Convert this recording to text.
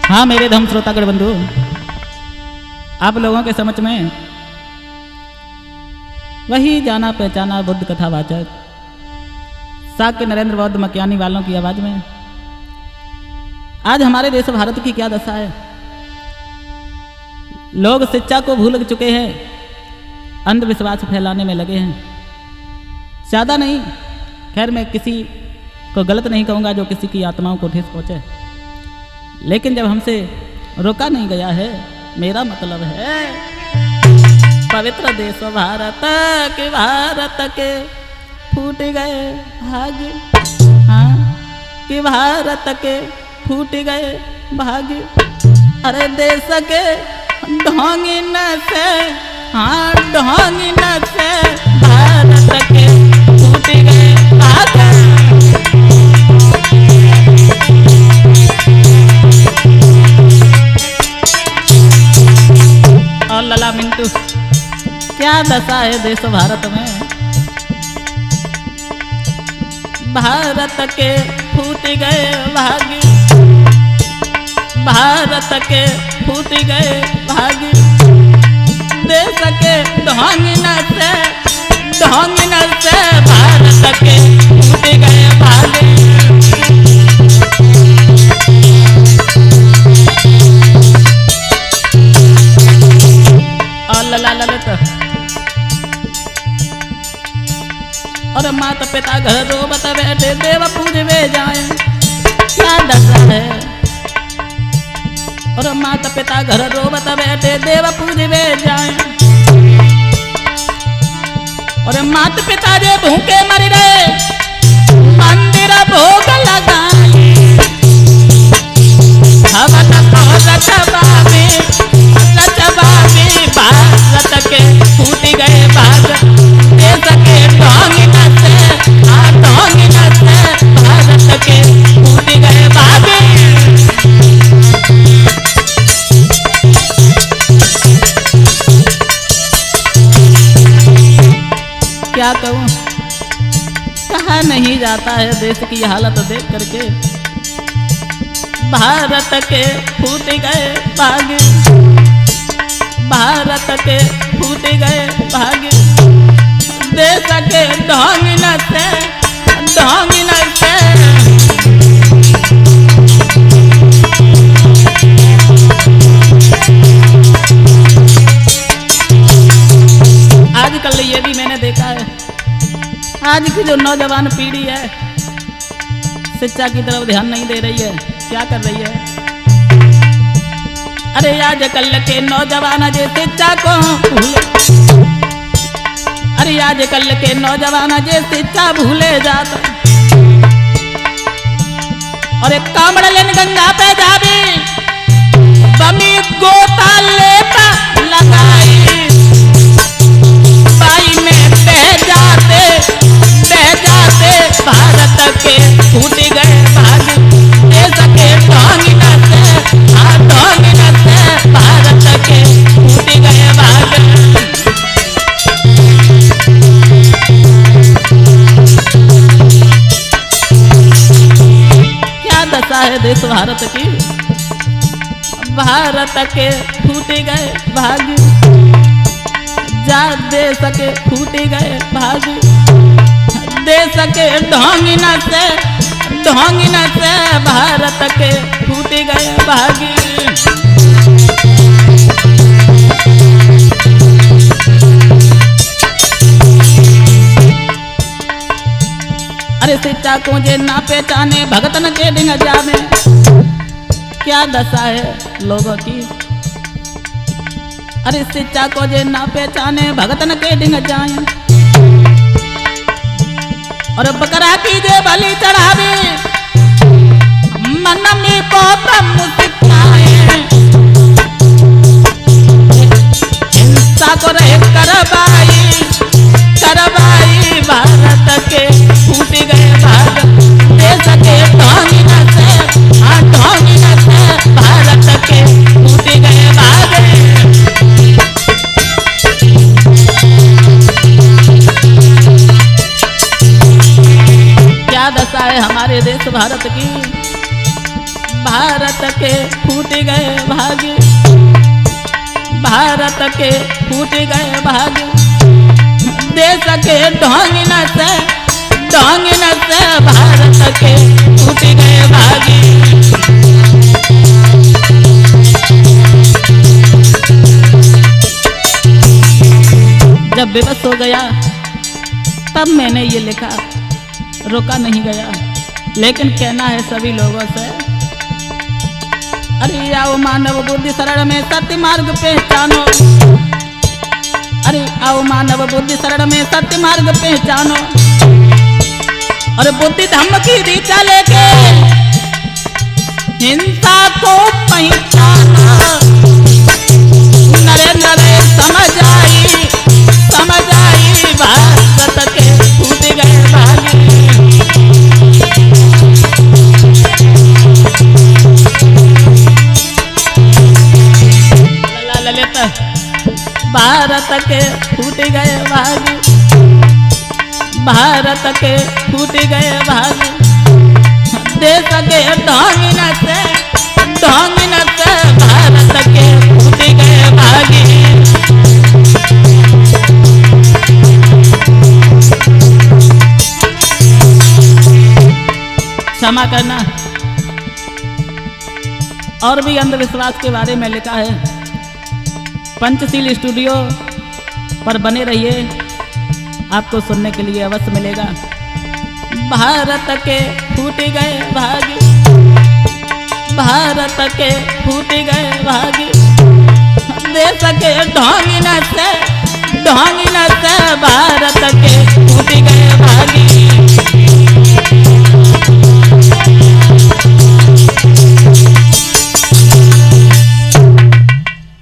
हाँ मेरे धर्म श्रोतागण बंधु, आप लोगों के समक्ष में वही जाना पहचाना बुद्ध कथावाचक साक्य नरेंद्र बौद्ध मकियानी वालों की आवाज में आज हमारे देश भारत की क्या दशा है। लोग शिक्षा को भूल चुके हैं, अंधविश्वास फैलाने में लगे हैं। ज़्यादा नहीं, खैर मैं किसी को गलत नहीं कहूँगा जो किसी की आत्माओं को ठेस पहुँचे, लेकिन जब हमसे रोका नहीं गया है, मेरा मतलब है पवित्र देश भारत के फूट गए भाग्य, हाँ कि भारत के फूट गए भाग्य। अरे देश के ढोंगिन से, हाँ ढोंगिन से भारत के फूट गए भाग्य। और लला मिंटू, क्या दशा है देश भारत में। भारत के फूट गए भाग्य, भारत के फूट गए भाग्य। देश के ढोंगिन से भारत के फूट गए भाग्य। ललित और माता पिता घर रोबत बैठे, देव पूजवे जाए, क्या दशा है। और माता पिता घर रोबत बैठे, देव पूजवे जाए। और माता पिता जे भूखे मर गए, मंदिर भोग लगाए। हवन को रचबावे भारत के फूट गए भाग्य। देश के ढोंगिन से, हाँ ढोंगिन से भारत के फूट गए भाग्य। क्या कहूँ, कहा नहीं जाता है देश की हालत देख करके। भारत के फूट गए भाग्य, भारत के फूट गए भाग्य। देश के ढोंगिन से, ढोंगिन से। आजकल ये भी मैंने देखा है, आज की जो नौजवान पीढ़ी है शिक्षा की तरफ ध्यान नहीं दे रही है। क्या कर रही है? अरे आजकल के नौजवान जे शिक्षा को भूले, अरे आजकल के नौजवान जे शिक्षा भूले जाता। और एक कामड़ लेन गंगा पे जाबी, बमी गोता लेता लगाई। बाई में बह जाते भारत के फूट गए भाग्य। देश के ढोंगिन से, हाँ ढोंगिन से भारत के फूट गए भाग्य। क्या दशा है देश भारत की। भारत के फूट गए भाग्य, जा देश के फूट गए भाग्य। देश के ढोंगिन से भारत के फूट गए भाग्य। अरे शिक्षा को जे ना पहचाने, भगतन के डिंग जावे। क्या दशा है लोगों की। अरे शिक्षा को जे ना पहचाने, भगतन के डिंग जाए। और बकरा की जे बलि चढ़ावे, मन में गौतम सिखाए। हिंसा को रहे करवाई, भारत के फूट गए भाग्य। देश के ढोंगिन से, हाँ ढोंगिन से भारत के फूट गए भाग्य। क्या दशा है हमारे देश भारत की। भारत के फूट गए भाग्य, भारत के फूट गए भाग्य, देश के ढोंग न से भारत के फूट गए भाग्य। जब बेबस हो गया तब मैंने ये लिखा, रोका नहीं गया लेकिन कहना है सभी लोगों से, अरे आओ मानव बुद्धि शरण में सत्य मार्ग पहचानो, अरे आओ मानव बुद्धि शरण में सत्य मार्ग पहचानो, और बुद्धि धम्म की दिशा लेके हिंसा को पहचानो। नरे नरे समझ आई भारत के फूट गए भाग्य। ललित भारत के फूट गए भाग्य, भारत के फूट गए भाग्य, देश के ढोंग न से भारत के फूट गए भाग्य। क्षमा करना। और भी अंधविश्वास के बारे में लिखा है, पंचशील स्टूडियो पर बने रहिए, आपको सुनने के लिए अवश्य मिलेगा। भारत के फूट गए भाग्य, भारत के फूट गए भाग्य, देश के ढोंग न से भारत के फूट गए भाग्य।